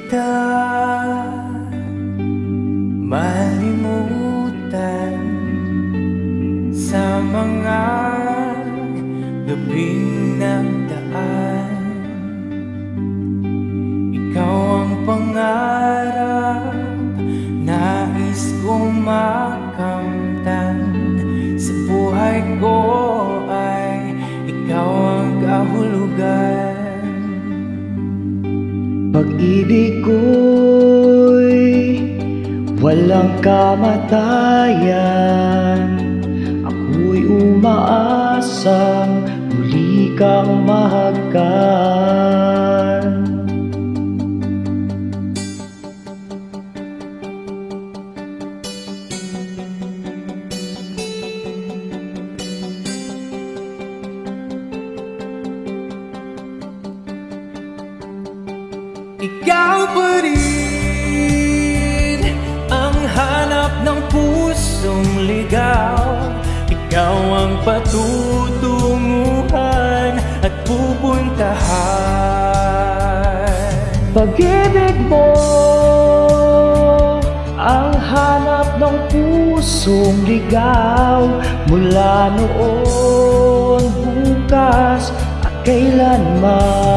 kita malimutan sa mga gabing nagdaan. Ikaw ang pangarap, nais kong makamtan. Sa buhay ko ay ikaw ang kahulugan. Pag-ibig ko'y walang kamatayan. Ako'y umaasang muli kang mahagkan. Ikaw pa rin ang hanap ng pusong ligaw. Ikaw ang patutunguhan at pupuntahan. Pag-ibig mo ang hanap ng pusong ligaw. Mula noon, bukas at kailanman.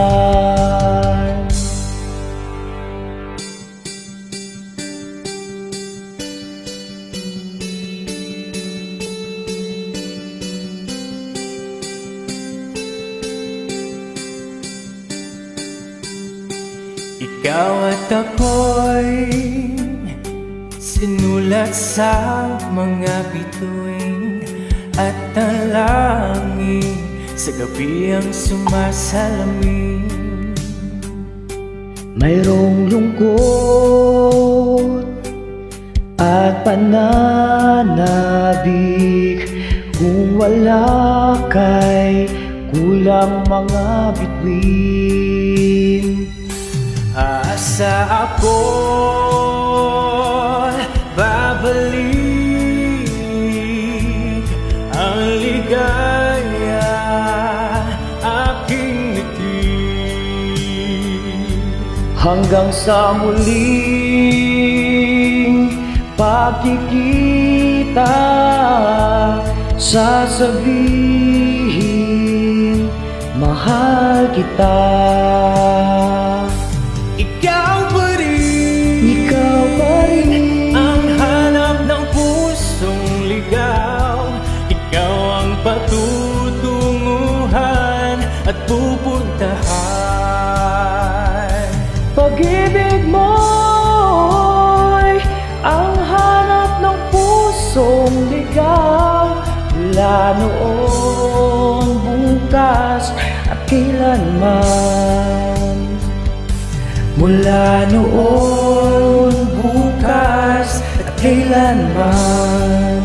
Ikaw at ako'y sinulat sa mga bituin at talangin sa gabi ang sumasalamin. Mayroong lungkot at pananabik. Kung wala kay kulang mga bituin. Asa ako babalik ang ligaya aking nitip. Hanggang sa muling pagkikita, sasabihin mahal kita. Ikaw pa rin ang hanap ng pusong ligaw. Ikaw ang patutunguhan at pupuntahan. Pag-ibig mo'y ang hanap ng pusong ligaw. Mula noon, bukas at kailanman. Mula noon, bukas at kailanman.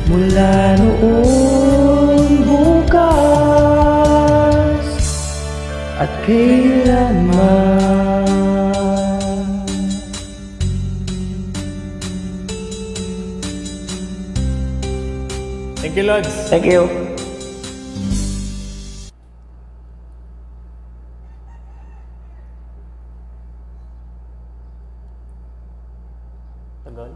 Mula noon, bukas at kailanman. Thank you, Lods. Thank you. Tagal.